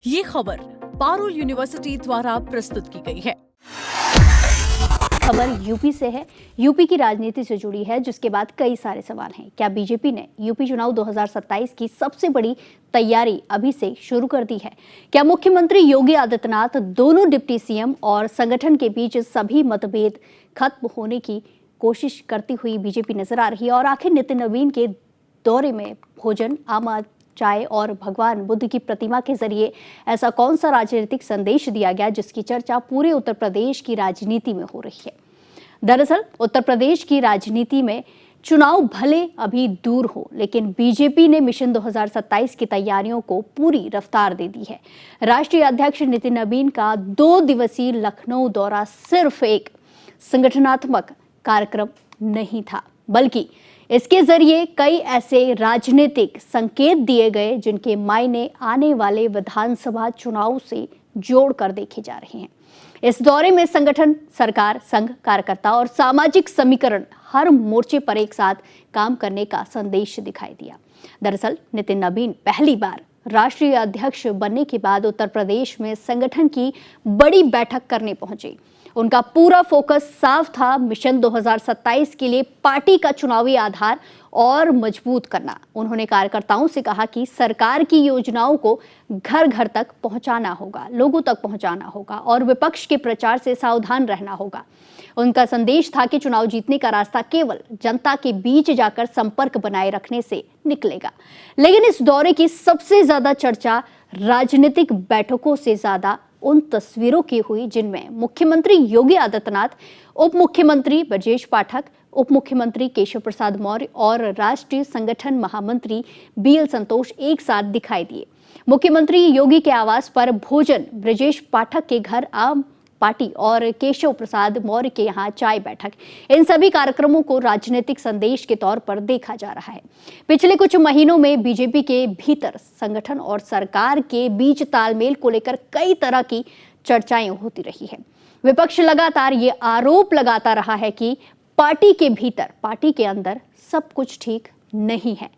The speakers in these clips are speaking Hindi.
ये खबर पारुल यूनिवर्सिटी द्वारा प्रस्तुत की गई है। खबर यूपी से है। यूपी की राजनीति से जुड़ी है, जिसके बाद कई सारे सवाल हैं। क्या बीजेपी ने यूपी चुनाव 2027 की सबसे बड़ी तैयारी अभी से शुरू कर दी है? क्या मुख्यमंत्री योगी आदित्यनाथ दोनों डिप्टी सीएम और संगठन के बीच सभी मतभेद खत्म होने की कोशिश करती हुई बीजेपी नजर आ रही है? और आखिर नितिन नवीन के दौरे में भोजन, आम चाय और भगवान बुद्ध की प्रतिमा के जरिए ऐसा कौन सा राजनीतिक संदेश दिया गया जिसकी चर्चा पूरे उत्तर प्रदेश की राजनीति में हो रही है? दरअसल उत्तर प्रदेश की राजनीति में चुनाव भले अभी दूर हो, लेकिन बीजेपी ने मिशन 2027 की तैयारियों को पूरी रफ्तार दे दी है। राष्ट्रीय अध्यक्ष नितिन नवीन का 2 दिवसीय लखनऊ दौरा सिर्फ एक संगठनात्मक कार्यक्रम नहीं था, बल्कि इसके जरिए कई ऐसे राजनीतिक संकेत दिए गए जिनके मायने आने वाले विधानसभा चुनाव से जोड़कर देखे जा रहे हैं। इस दौरे में संगठन, सरकार, संघ, कार्यकर्ता और सामाजिक समीकरण हर मोर्चे पर एक साथ काम करने का संदेश दिखाई दिया। दरअसल नितिन नवीन पहली बार राष्ट्रीय अध्यक्ष बनने के बाद उत्तर प्रदेश में संगठन की बड़ी बैठक करने पहुंचे। उनका पूरा फोकस साफ था, मिशन 2027 के लिए पार्टी का चुनावी आधार और मजबूत करना। उन्होंने कार्यकर्ताओं से कहा कि सरकार की योजनाओं को घर घर तक पहुंचाना होगा, लोगों तक पहुंचाना होगा और विपक्ष के प्रचार से सावधान रहना होगा। उनका संदेश था कि चुनाव जीतने का रास्ता केवल जनता के बीच जाकर संपर्क बनाए रखने से निकलेगा। लेकिन इस दौरे की सबसे ज्यादा चर्चा राजनीतिक बैठकों से ज्यादा उन तस्वीरों की हुई जिनमें मुख्यमंत्री योगी आदित्यनाथ, उप मुख्यमंत्री ब्रजेश पाठक, उप मुख्यमंत्री केशव प्रसाद मौर्य और राष्ट्रीय संगठन महामंत्री बीएल संतोष एक साथ दिखाई दिए। मुख्यमंत्री योगी के आवास पर भोजन, ब्रजेश पाठक के घर आम पार्टी और केशव प्रसाद मौर्य के यहाँ चाय बैठक, इन सभी कार्यक्रमों को राजनीतिक संदेश के तौर पर देखा जा रहा है। पिछले कुछ महीनों में बीजेपी के भीतर संगठन और सरकार के बीच तालमेल को लेकर कई तरह की चर्चाएं होती रही है। विपक्ष लगातार ये आरोप लगाता रहा है कि पार्टी के भीतर, पार्टी के अंदर सब कुछ ठीक नहीं है।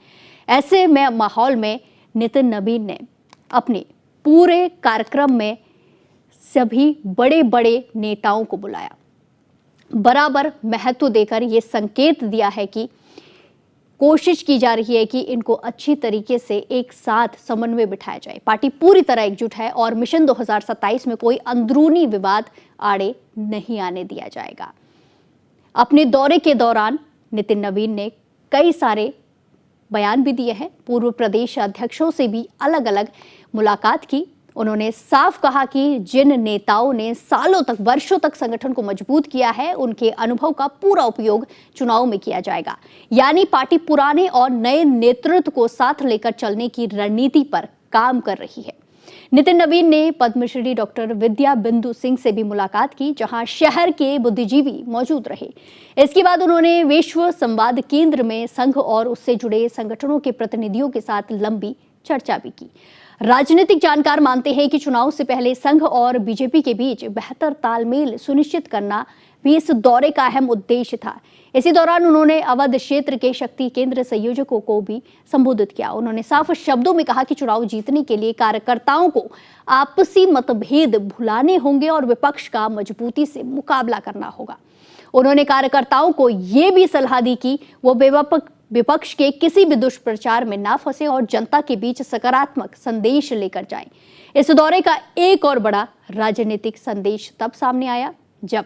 ऐसे में माहौल में नितिन नवीन ने अपने पूरे कार्यक्रम में सभी बड़े बड़े नेताओं को बुलाया, बराबर महत्व देकर यह संकेत दिया है कि कोशिश की जा रही है कि इनको अच्छी तरीके से एक साथ समन्वय बिठाया जाए। पार्टी पूरी तरह एकजुट है और मिशन 2027 में कोई अंदरूनी विवाद आड़े नहीं आने दिया जाएगा। अपने दौरे के दौरान नितिन नवीन ने कई सारे बयान भी दिए हैं। पूर्व प्रदेश अध्यक्षों से भी अलग अलग मुलाकात की। उन्होंने साफ कहा कि जिन नेताओं ने सालों तक, वर्षों तक संगठन को मजबूत किया है, उनके अनुभव का पूरा उपयोग चुनाव में किया जाएगा। यानी पार्टी पुराने और नए नेतृत्व को साथ लेकर चलने की रणनीति पर काम कर रही है। नितिन नवीन ने पद्मश्री डॉक्टर विद्या बिंदु सिंह से भी मुलाकात की, जहां शहर के बुद्धिजीवी मौजूद रहे। इसके बाद उन्होंने विश्व संवाद केंद्र में संघ और उससे जुड़े संगठनों के प्रतिनिधियों के साथ लंबी चर्चा भी की। राजनीतिक जानकार मानते हैं कि चुनाव से पहले संघ और बीजेपी के बीच बेहतर तालमेल सुनिश्चित करना भी इस दौरे का अहम उद्देश्य था। इसी दौरान उन्होंने अवध क्षेत्र के शक्ति केंद्र संयोजकों को भी संबोधित किया। उन्होंने साफ शब्दों में कहा कि चुनाव जीतने के लिए कार्यकर्ताओं को आपसी मतभेद भुलाने होंगे और विपक्ष का मजबूती से मुकाबला करना होगा। उन्होंने कार्यकर्ताओं को ये भी सलाह दी कि वो विपक्ष के किसी भी दुष्प्रचार में ना फंसे और जनता के बीच सकारात्मक संदेश लेकर जाएं। इस दौरे का एक और बड़ा राजनीतिक संदेश तब सामने आया जब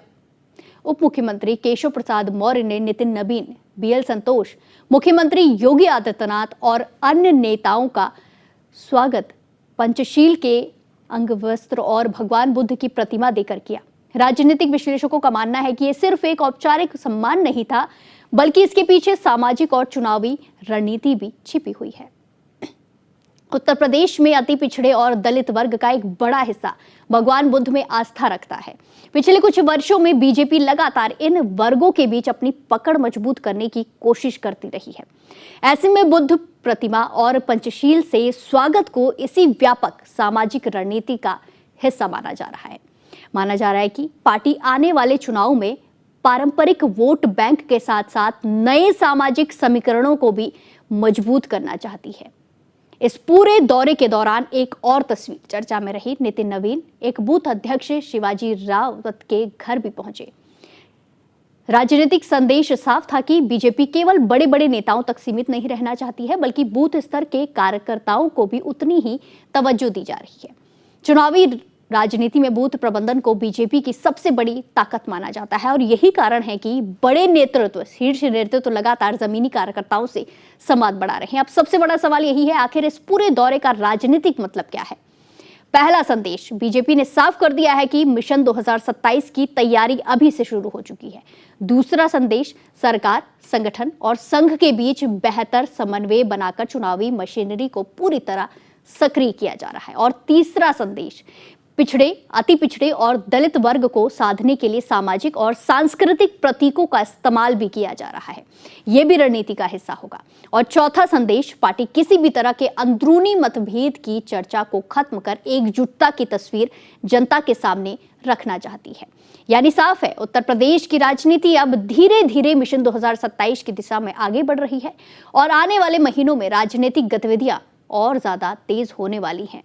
उप मुख्यमंत्री केशव प्रसाद मौर्य ने नितिन नवीन, बीएल संतोष, मुख्यमंत्री योगी आदित्यनाथ और अन्य नेताओं का स्वागत पंचशील के अंगवस्त्र और भगवान बुद्ध की प्रतिमा देकर किया। राजनीतिक विश्लेषकों का मानना है कि यह सिर्फ एक औपचारिक सम्मान नहीं था, बल्कि इसके पीछे सामाजिक और चुनावी रणनीति भी छिपी हुई है। उत्तर प्रदेश में अति पिछड़े और दलित वर्ग का एक बड़ा हिस्सा भगवान बुद्ध में आस्था रखता है। पिछले कुछ वर्षों में बीजेपी लगातार इन वर्गों के बीच अपनी पकड़ मजबूत करने की कोशिश करती रही है। ऐसे में बुद्ध प्रतिमा और पंचशील से स्वागत को इसी व्यापक सामाजिक रणनीति का हिस्सा माना जा रहा है। माना जा रहा है कि पार्टी आने वाले चुनाव में पारंपरिक वोट बैंक के साथ साथ नए सामाजिक समीकरणों को भी मजबूत करना चाहती है। इस पूरे दौरे के दौरान एक और तस्वीर चर्चा में रही। नितिन नवीन एक बूथ अध्यक्ष शिवाजी रावत के घर भी पहुंचे। राजनीतिक संदेश साफ था कि बीजेपी केवल बड़े बड़े नेताओं तक सीमित नहीं रहना चाहती है, बल्कि बूथ स्तर के कार्यकर्ताओं को भी उतनी ही तवज्जो दी जा रही है। चुनावी राजनीति में बूथ प्रबंधन को बीजेपी की सबसे बड़ी ताकत माना जाता है और यही कारण है कि बड़े नेतृत्व, शीर्ष नेतृत्व लगातार जमीनी कार्यकर्ताओं से संवाद बढ़ा रहे हैं। अब सबसे बड़ा सवाल यही है, आखिर इस पूरे दौरे का राजनीतिक मतलब क्या है? पहला संदेश, बीजेपी ने साफ कर दिया है कि मिशन 2027 की तैयारी अभी से शुरू हो चुकी है। दूसरा संदेश, सरकार, संगठन और संघ के बीच बेहतर समन्वय बनाकर चुनावी मशीनरी को पूरी तरह सक्रिय किया जा रहा है। और तीसरा संदेश, पिछड़े, अति पिछड़े और दलित वर्ग को साधने के लिए सामाजिक और सांस्कृतिक प्रतीकों का इस्तेमाल भी किया जा रहा है। यह भी रणनीति का हिस्सा होगा। और चौथा संदेश, पार्टी किसी भी तरह के अंदरूनी मतभेद की चर्चा को खत्म कर एकजुटता की तस्वीर जनता के सामने रखना चाहती है। यानी साफ है, उत्तर प्रदेश की राजनीति अब धीरे धीरे मिशन 2027 की दिशा में आगे बढ़ रही है और आने वाले महीनों में राजनीतिक गतिविधियां और ज्यादा तेज होने वाली हैं।